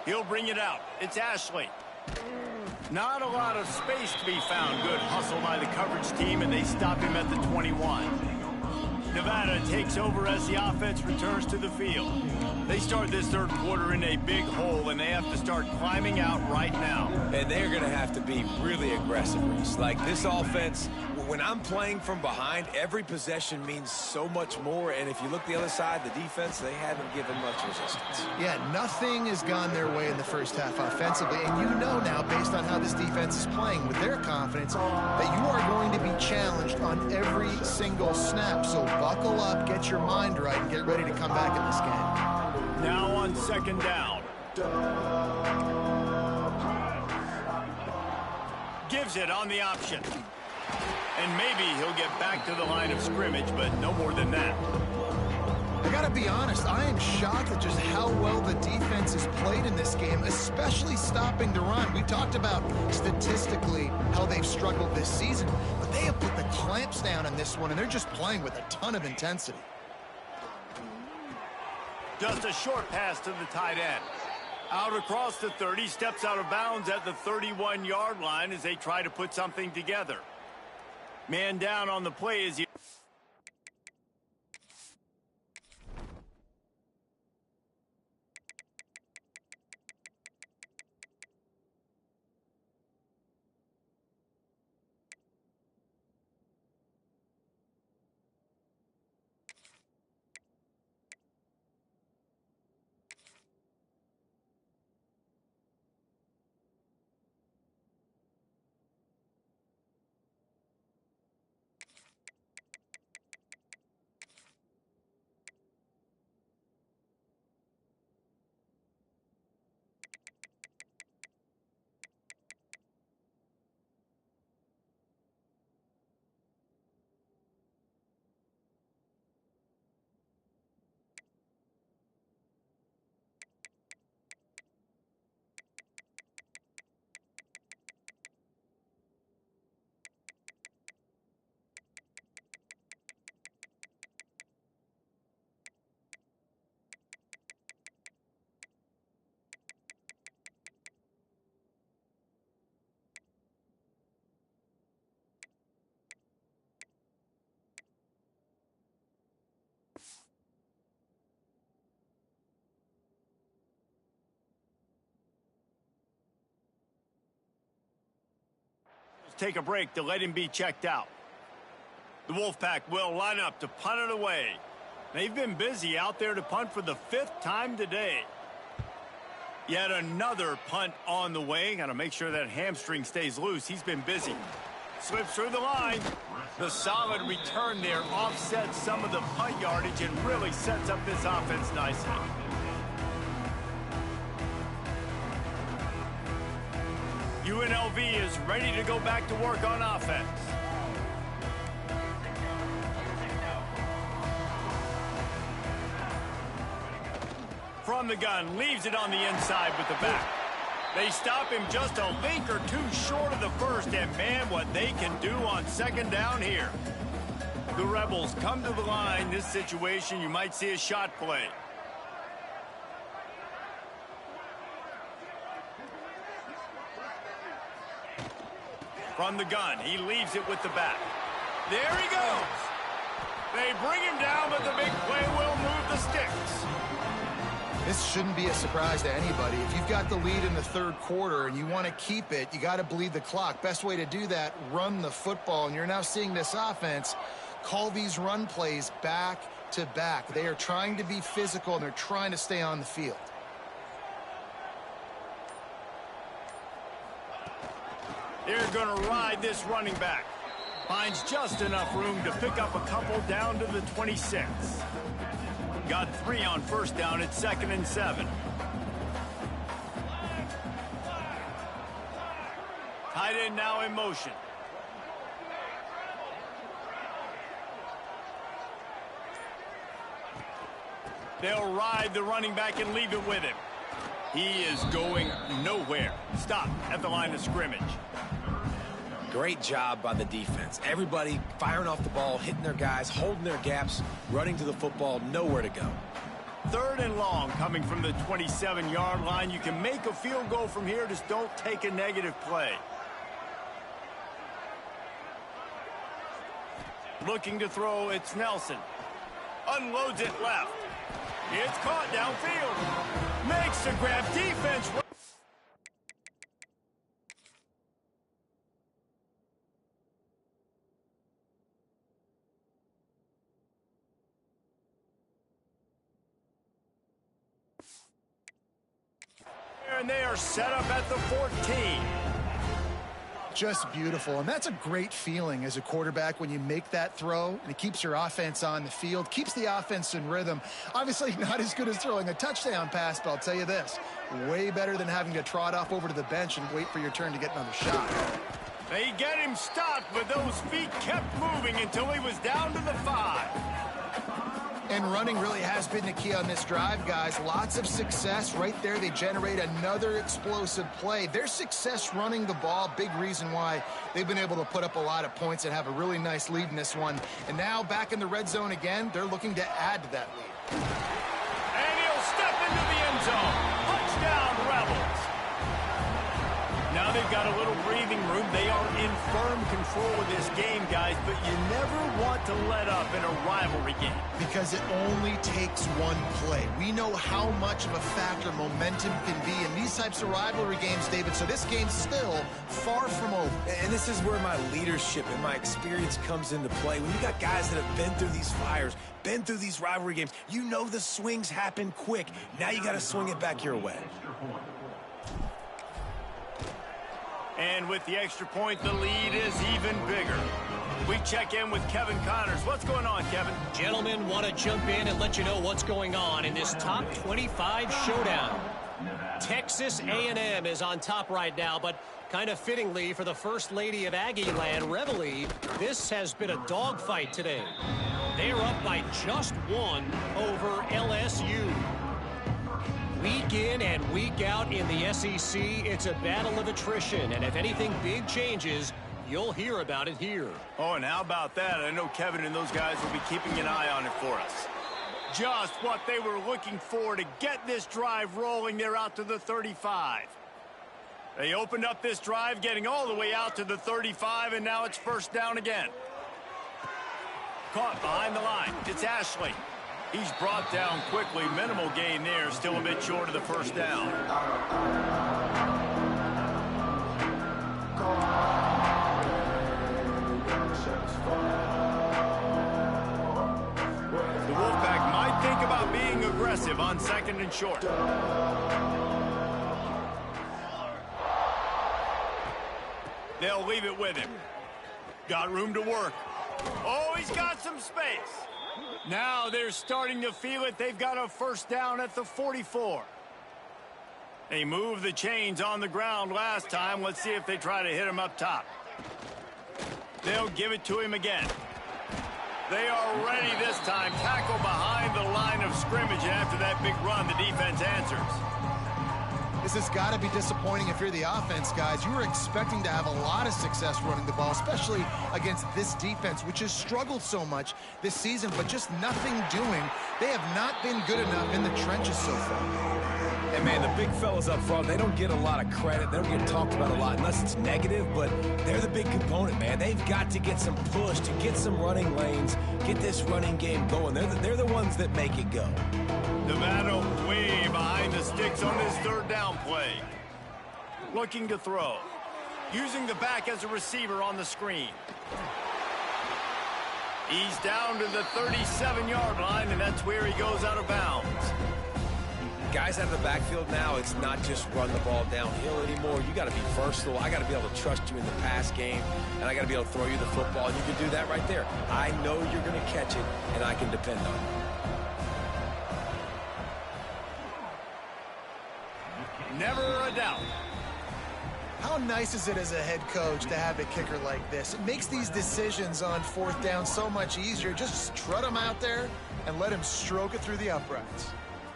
He'll bring it out. It's Ashley. Not a lot of space to be found. Good hustle by the coverage team, and they stop him at the 21. Nevada takes over as the offense returns to the field. They start this third quarter in a big hole, and they have to start climbing out right now. And they're going to have to be really aggressive, Reese. Like this offense, when I'm playing from behind, every possession means so much more. And if you look the other side, the defense, they haven't given much resistance. Yeah, nothing has gone their way in the first half offensively. And you know now, based on how this defense is playing with their confidence, that you are going to be challenged on every single snap. So buckle up, get your mind right, and get ready to come back in this game. Now on second down. Gives it on the option. And maybe he'll get back to the line of scrimmage, but no more than that. I gotta be honest, I am shocked at just how well the defense has played in this game, especially stopping the run. We talked about statistically how they've struggled this season, but they have put the clamps down on this one, and they're just playing with a ton of intensity. Just a short pass to the tight end. Out across the 30, steps out of bounds at the 31-yard line as they try to put something together. Man down on the play as he... Take a break to let him be checked out. The Wolfpack will line up to punt it away. They've been busy out there to punt for the 5th time today. Yet another punt on the way. Got to make sure that hamstring stays loose. He's been busy. Slips through the line. The solid return there offsets some of the punt yardage and really sets up this offense nicely. UNLV is ready to go back to work on offense. From the gun, leaves it on the inside with the back. They stop him just a link or two short of the first, and man, what they can do on second down here. The Rebels come to the line. This situation, you might see a shot play. From the gun, he leaves it with the back. There he goes. They bring him down, but the big play will move the sticks. This shouldn't be a surprise to anybody. If you've got the lead in the third quarter and you want to keep it, you got to bleed the clock. Best way to do that, run the football. And you're now seeing this offense call these run plays back to back. They are trying to be physical, and they're trying to stay on the field. They're going to ride this running back. Finds just enough room to pick up a couple down to the 26. Got 3 on first down at 2nd and 7. Tight end now in motion. They'll ride the running back and leave it with him. He is going nowhere. Stop at the line of scrimmage. Great job by the defense. Everybody firing off the ball, hitting their guys, holding their gaps, running to the football, nowhere to go. 3rd and long coming from the 27-yard line. You can make a field goal from here, just don't take a negative play. Looking to throw, it's Nelson. Unloads it left. It's caught downfield. Makes the grab. Defense. And they are set up at the 14. Just beautiful, and that's a great feeling as a quarterback when you make that throw and it keeps your offense on the field, keeps the offense in rhythm. Obviously not as good as throwing a touchdown pass, but I'll tell you this, way better than having to trot off over to the bench and wait for your turn to get another shot. They get him stopped, but those feet kept moving until he was down to the 5. And running really has been the key on this drive, guys. Lots of success right there. They generate another explosive play. Their success running the ball, big reason why they've been able to put up a lot of points and have a really nice lead in this one. And now back in the red zone again, they're looking to add to that lead. And he'll step into the end zone. Touchdown, Rebels. Now they've got a little breathing room. They are in firm control of this game, guys, but you never want to let up in a rivalry game. Because it only takes one play. We know how much of a factor momentum can be in these types of rivalry games, David, so this game's still far from over. And this is where my leadership and my experience comes into play. When you got guys that have been through these fires, been through these rivalry games, you know the swings happen quick. Now you got to swing it back your way. And with the extra point, the lead is even bigger. We check in with Kevin Connors. What's going on, Kevin? Gentlemen, want to jump in and let you know what's going on in this top 25 showdown. Texas A&M is on top right now, but kind of fittingly for the First Lady of Aggie Land, Reveille, this has been a dogfight today. They are up by just 1 over LSU. Week in and week out in the SEC, it's a battle of attrition, and if anything big changes, you'll hear about it here. Oh, and how about that? I know Kevin and those guys will be keeping an eye on it for us. Just what they were looking for to get this drive rolling. They're out to the 35. They opened up this drive, getting all the way out to the 35, and now it's first down again. Caught behind the line. It's Ashley. He's brought down quickly. Minimal gain there. Still a bit short of the first down. The Wolfpack might think about being aggressive on 2nd and short. They'll leave it with him. Got room to work. Oh, he's got some space. Now they're starting to feel it. They've got a first down at the 44. They moved the chains on the ground last time. Let's see if they try to hit him up top. They'll give it to him again. They are ready this time. Tackle behind the line of scrimmage, and after that big run, the defense answers. This has got to be disappointing if you're the offense, guys. You were expecting to have a lot of success running the ball, especially against this defense, which has struggled so much this season, but just nothing doing. They have not been good enough in the trenches so far. And, man, the big fellas up front, they don't get a lot of credit. They don't get talked about a lot unless it's negative, but they're the big component, man. They've got to get some push, to get some running lanes, get this running game going. They're the ones that make it go. Nevada way behind the sticks on this 3rd down play. Looking to throw. Using the back as a receiver on the screen. He's down to the 37-yard line, and that's where he goes out of bounds. Guys out of the backfield now, it's not just run the ball downhill anymore. You got to be versatile. I got to be able to trust you in the pass game, and I got to be able to throw you the football, and you can do that right there. I know you're going to catch it, and I can depend on it. Never a doubt. How nice is it as a head coach to have a kicker like this? It makes these decisions on fourth down so much easier. Just trot him out there and let him stroke it through the uprights.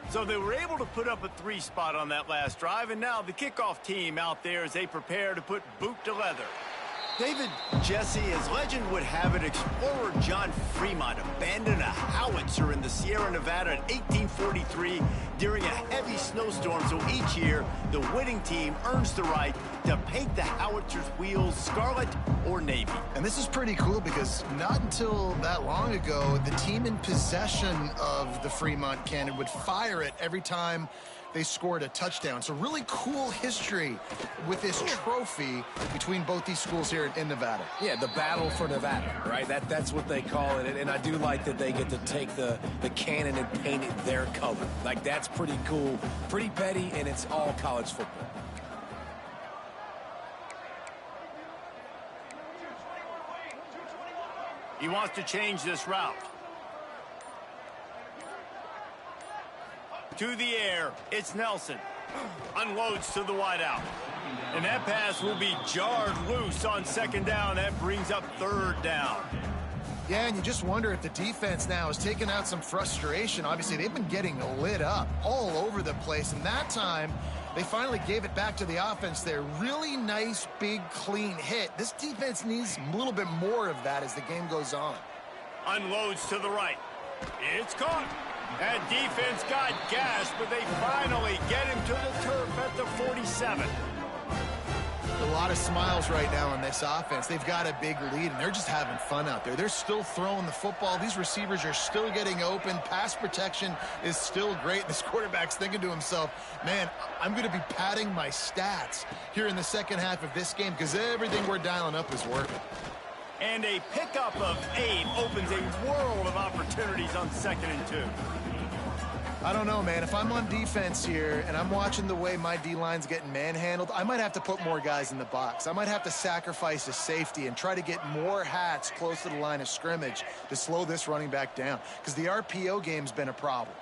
So they were able to put up a 3 spot on that last drive, and now the kickoff team out there as they prepare to put boot to leather. David, Jesse, as legend would have it, explorer John Fremont abandoned a howitzer in the Sierra Nevada in 1843 during a heavy snowstorm. So each year, the winning team earns the right to paint the howitzer's wheels scarlet or navy. And this is pretty cool because not until that long ago, the team in possession of the Fremont cannon would fire it every time they scored a touchdown. So really cool history with this trophy between both these schools here in Nevada. Yeah, the battle for Nevada, right? That's what they call it. And I do like that they get to take the cannon and paint it their color. Like, that's pretty cool, pretty petty, and it's all college football. He wants to change this route. To the air, it's Nelson. Unloads to the wideout. And that pass will be jarred loose on second down. That brings up third down. Yeah, and you just wonder if the defense now is taking out some frustration. Obviously, they've been getting lit up all over the place. And that time, they finally gave it back to the offense there. Really nice, big, clean hit. This defense needs a little bit more of that as the game goes on. Unloads to the right. It's caught. That defense got gassed, but they finally get him to the turf at the 47. A lot of smiles right now on this offense. They've got a big lead, and they're just having fun out there. They're still throwing the football. These receivers are still getting open. Pass protection is still great. This quarterback's thinking to himself, man, I'm going to be padding my stats here in the second half of this game because everything we're dialing up is working. And a pickup of 8 opens a world of opportunities on 2nd and 2. I don't know, man. If I'm on defense here and I'm watching the way my D-line's getting manhandled, I might have to put more guys in the box. I might have to sacrifice a safety and try to get more hats close to the line of scrimmage to slow this running back down because the RPO game's been a problem.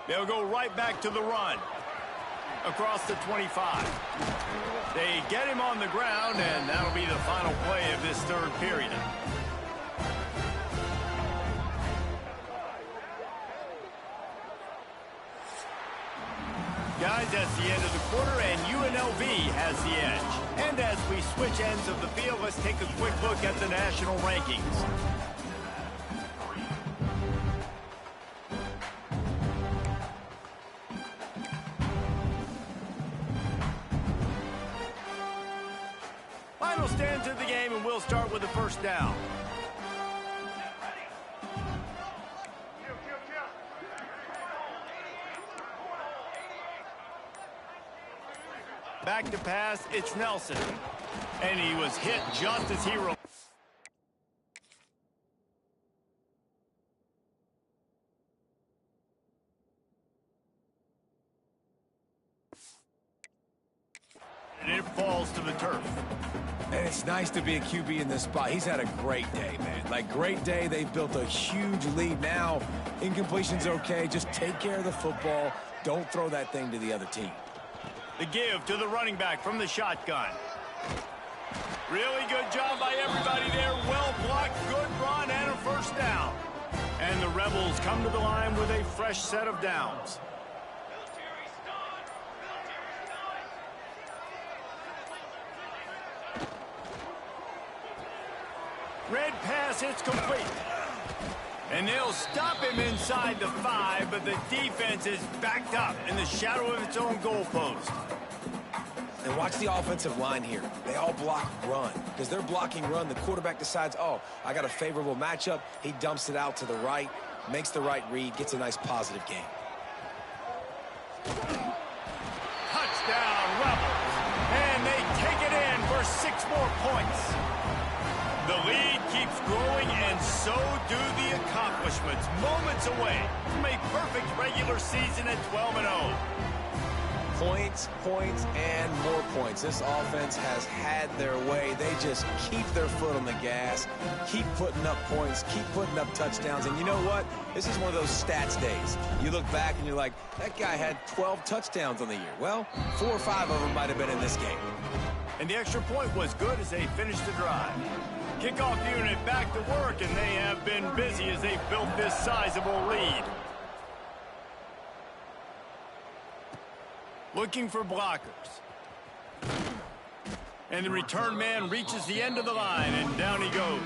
They'll go right back to the run. Across the 25. They get him on the ground, and that'll be the final play of this third period. Guys, that's the end of the quarter, and UNLV has the edge. And as we switch ends of the field, let's take a quick look at the national rankings. Final stands of the game, and we'll start with the first down. Back to pass, it's Nelson. And he was hit just as he and it falls to the turf. And it's nice to be a QB in this spot. He's had a great day, man. Like, great day. They've built a huge lead. Now, incompletion's okay. Just take care of the football. Don't throw that thing to the other team. The give to the running back from the shotgun. Really good job by everybody there. Well blocked, good run, and a first down. And the Rebels come to the line with a fresh set of downs. Red pass, it's complete. And they'll stop him inside the 5, but the defense is backed up in the shadow of its own goalpost. And watch the offensive line here. They all block run. Because they're blocking run, the quarterback decides, oh, I got a favorable matchup. He dumps it out to the right, makes the right read, gets a nice positive game. Touchdown, Rebels. And they take it in for 6 more points. The lead keeps growing, and so do the accomplishments. Moments away from a perfect regular season at 12-0. Points, points, and more points. This offense has had their way. They just keep their foot on the gas, keep putting up points, keep putting up touchdowns. And you know what? This is one of those stats days. You look back and you're like, that guy had 12 touchdowns on the year. Well, 4 or 5 of them might have been in this game. And the extra point was good as they finished the drive. Kickoff unit back to work, and they have been busy as they've built this sizable lead. Looking for blockers. And the return man reaches the end of the line, and down he goes.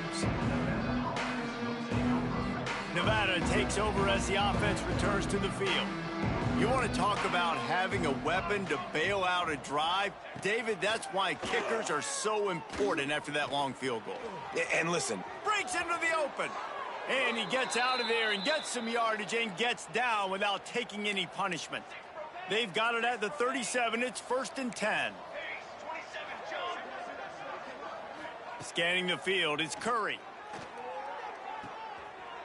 Nevada takes over as the offense returns to the field. You want to talk about having a weapon to bail out a drive? David, that's why kickers are so important after that long field goal. And listen. Breaks into the open. And he gets out of there and gets some yardage and gets down without taking any punishment. They've got it at the 37. It's 1st and 10. Scanning the field, it's Curry.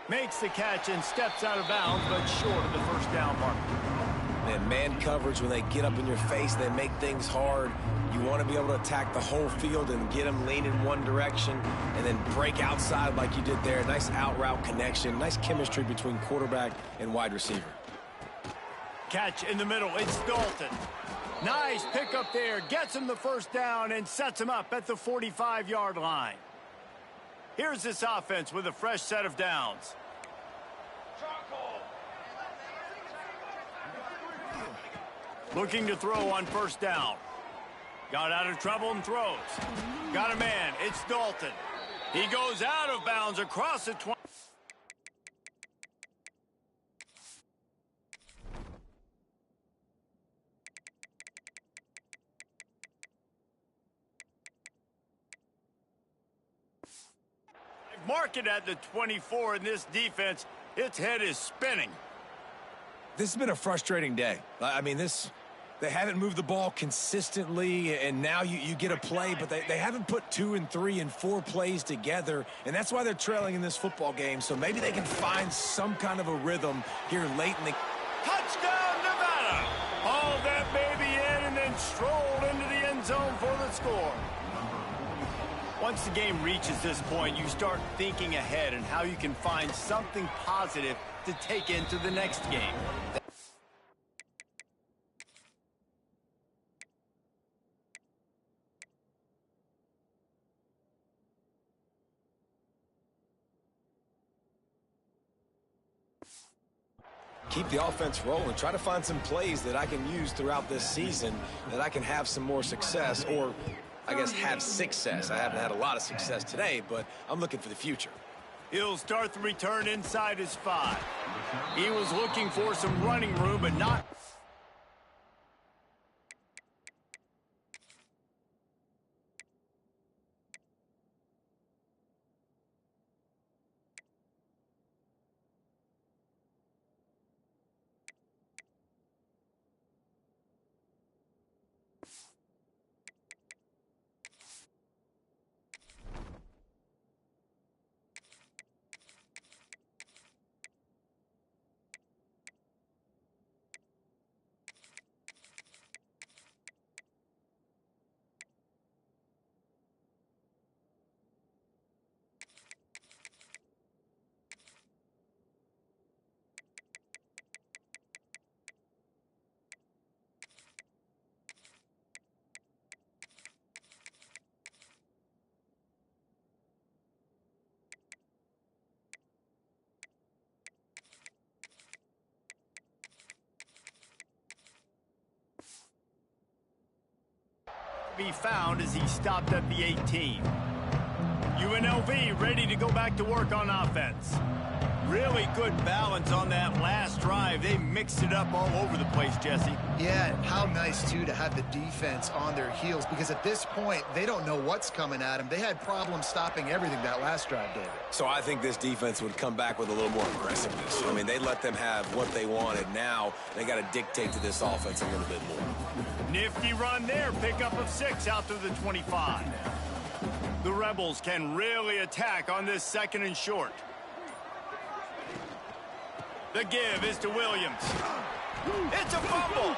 Makes the catch and steps out of bounds, but short of the first down mark. And man coverage, when they get up in your face, they make things hard. You want to be able to attack the whole field and get them leaning one direction and then break outside like you did there. Nice out route connection, nice chemistry between quarterback and wide receiver. Catch in the middle, it's Dalton. Nice pick up there, gets him the first down and sets him up at the 45-yard line. Here's this offense with a fresh set of downs. Looking to throw on first down. Got out of trouble and throws. Got a man, it's Dalton. He goes out of bounds across the 20. Mark it at the 24 in this defense. Its head is spinning. This has been a frustrating day. I mean, they haven't moved the ball consistently, and now you get a play, but they haven't put 2 and 3 and 4 plays together, and that's why they're trailing in this football game. So maybe they can find some kind of a rhythm here late in the... Touchdown, Nevada! Hauled that baby in and then strolled into the end zone for the score. Once the game reaches this point, you start thinking ahead and how you can find something positive to take into the next game. Keep the offense rolling. Try to find some plays that I can use throughout this season that I can have some more success, or I guess have success. I haven't had a lot of success today, but I'm looking for the future. He'll start the return inside his 5. He was looking for some running room, but not... be found as he stopped at the 18. UNLV ready to go back to work on offense. Really good balance on that last drive. They mixed it up all over the place, Jesse. Yeah, and how nice, too, to have the defense on their heels, because at this point, they don't know what's coming at them. They had problems stopping everything that last drive, David. So I think this defense would come back with a little more aggressiveness. I mean, they let them have what they wanted. Now they got to dictate to this offense a little bit more. Nifty run there. Pickup of 6 out to the 25. The Rebels can really attack on this 2nd and short. The give is to Williams. It's a fumble.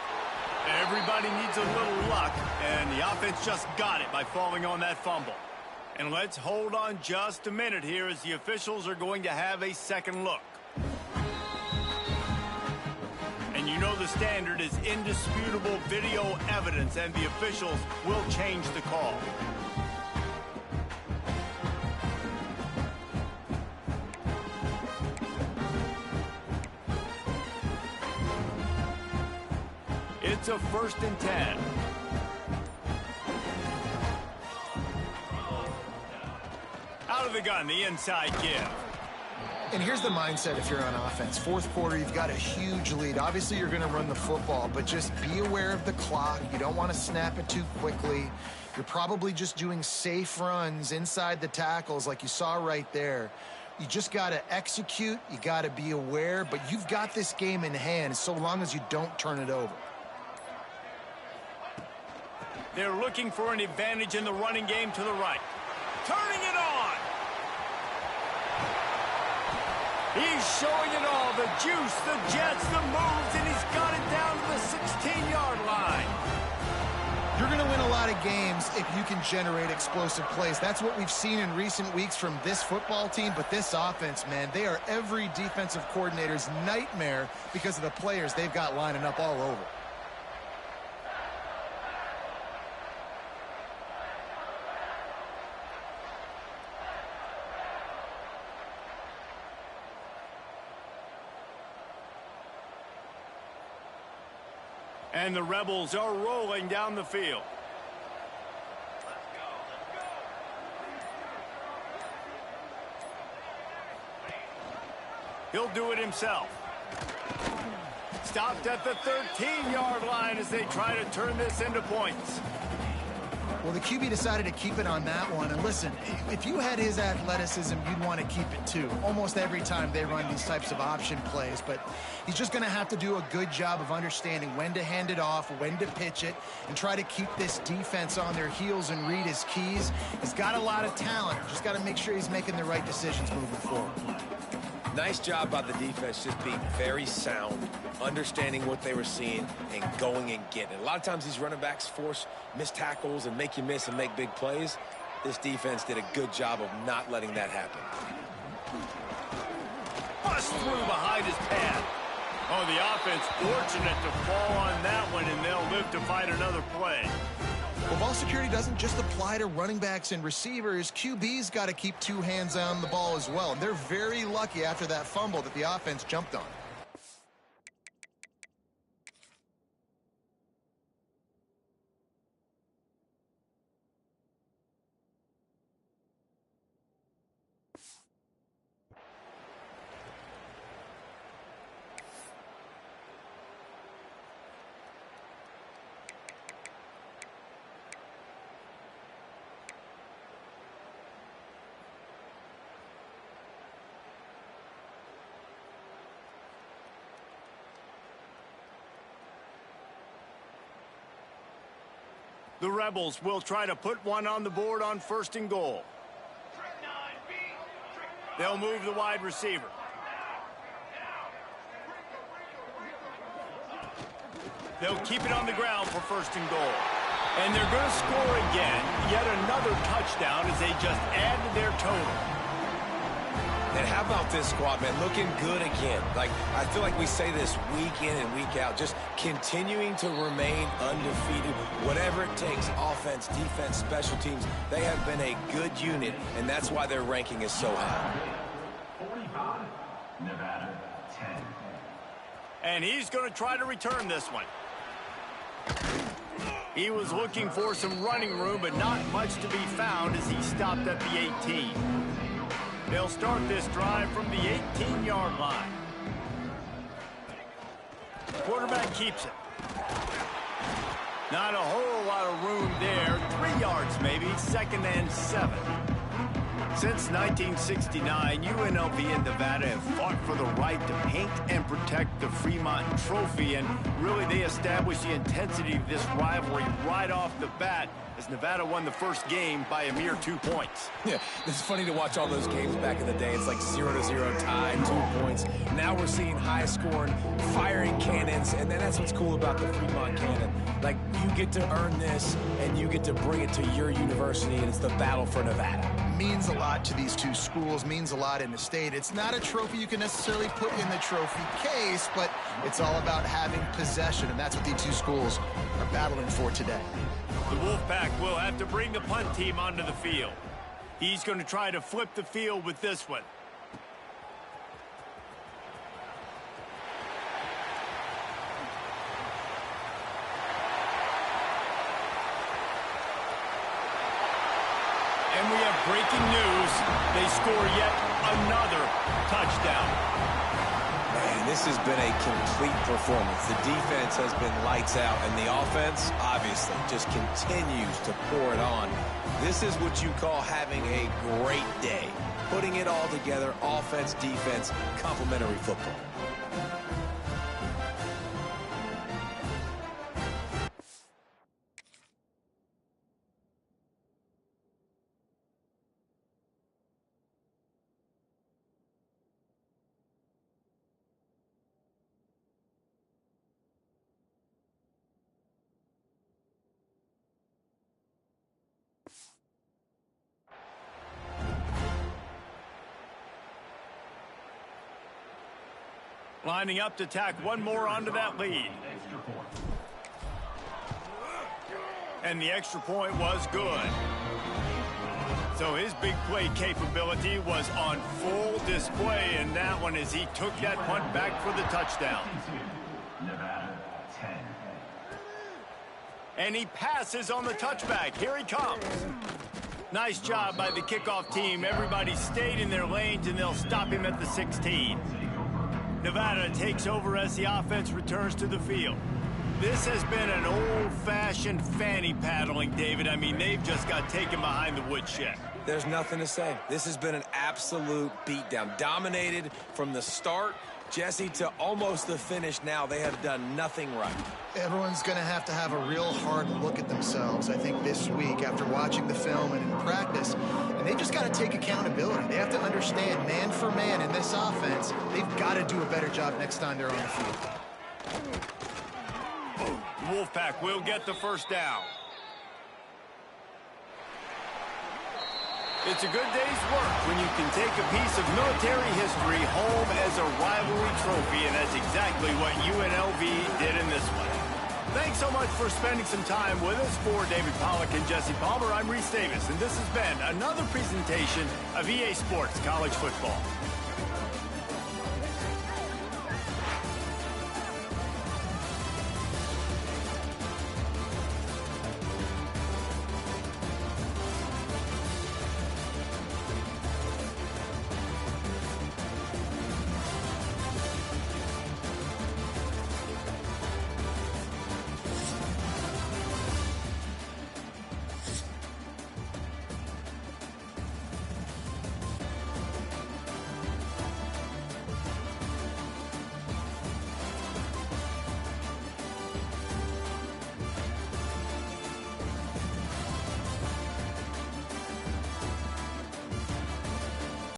Everybody needs a little luck, and the offense just got it by falling on that fumble. And let's hold on just a minute here as the officials are going to have a second look. And you know the standard is indisputable video evidence, and the officials will change the call. It's a 1st and 10. Out of the gun, the inside give. And here's the mindset if you're on offense. 4th quarter, you've got a huge lead. Obviously, you're going to run the football, but just be aware of the clock. You don't want to snap it too quickly. You're probably just doing safe runs inside the tackles like you saw right there. You just got to execute. You got to be aware, but you've got this game in hand so long as you don't turn it over. They're looking for an advantage in the running game to the right. Turning it on. He's showing it all. The juice, the jets, the moves, and he's got it down to the 16-yard line. You're going to win a lot of games if you can generate explosive plays. That's what we've seen in recent weeks from this football team, but this offense, man, they are every defensive coordinator's nightmare because of the players they've got lining up all over. And the Rebels are rolling down the field. He'll do it himself. Stopped at the 13-yard line as they try to turn this into points. Well, the QB decided to keep it on that one. And listen, if you had his athleticism, you'd want to keep it too. Almost every time they run these types of option plays. But he's just going to have to do a good job of understanding when to hand it off, when to pitch it, and try to keep this defense on their heels and read his keys. He's got a lot of talent. Just got to make sure he's making the right decisions moving forward. Nice job by the defense, just being very sound, understanding what they were seeing, and going and getting it. A lot of times these running backs force missed tackles and make you miss and make big plays. This defense did a good job of not letting that happen. Bust through behind his pad. Oh, the offense fortunate to fall on that one, and they'll live to fight another play. Well, ball security doesn't just apply to running backs and receivers. QB's got to keep 2 hands on the ball as well. And they're very lucky after that fumble that the offense jumped on. The Rebels will try to put one on the board on 1st and goal. They'll move the wide receiver. They'll keep it on the ground for 1st and goal. And they're going to score again. Yet another touchdown as they just add to their total. And how about this squad, man? Looking good again. Like, I feel like we say this week in and week out, just continuing to remain undefeated. Whatever it takes, offense, defense, special teams, they have been a good unit, and that's why their ranking is so high. 45, Nevada, 10. And he's going to try to return this one. He was looking for some running room, but not much to be found as he stopped at the 18. They'll start this drive from the 18-yard line. Quarterback keeps it. Not a whole lot of room there. 3 yards maybe, 2nd and 7. Since 1969, UNLV and Nevada have fought for the right to paint and protect the Fremont Trophy, and really they established the intensity of this rivalry right off the bat as Nevada won the first game by a mere 2 points. Yeah, it's funny to watch all those games back in the day. It's like 0-0 tie, 2 points. Now we're seeing high-scoring, firing cannons, and then that's what's cool about the Fremont Cannon. Like, you get to earn this, and you get to bring it to your university, and it's the battle for Nevada. Means a lot to these two schools, means a lot in the state. It's not a trophy you can necessarily put in the trophy case, but it's all about having possession, and that's what these two schools are battling for today. The Wolfpack will have to bring the punt team onto the field. He's going to try to flip the field with this one. And we have breaking news. They score yet another touchdown. Man, this has been a complete performance. The defense has been lights out, and the offense, obviously, just continues to pour it on. This is what you call having a great day. Putting it all together, offense, defense, complementary football. Lining up to tack one more onto that lead. And the extra point was good. So his big play capability was on full display in that one as he took that punt back for the touchdown. Nevada, 10. And he passes on the touchback. Here he comes. Nice job by the kickoff team. Everybody stayed in their lanes, and they'll stop him at the 16. Nevada takes over as the offense returns to the field. This has been an old-fashioned fanny paddling, David. I mean, they've just got taken behind the woodshed. There's nothing to say. This has been an absolute beatdown. Dominated from the start, Jesse, to almost the finish now. They have done nothing right. Everyone's going to have a real hard look at themselves, I think, this week after watching the film and in practice. And they've just got to take accountability. They have to understand, man for man in this offense, they've got to do a better job next time they're on the field. The Wolfpack will get the first down. It's a good day's work when you can take a piece of military history home as a rivalry trophy, and that's exactly what UNLV did in this one. Thanks so much for spending some time with us. For David Pollack and Jesse Palmer, I'm Reese Davis, and this has been another presentation of EA Sports College Football.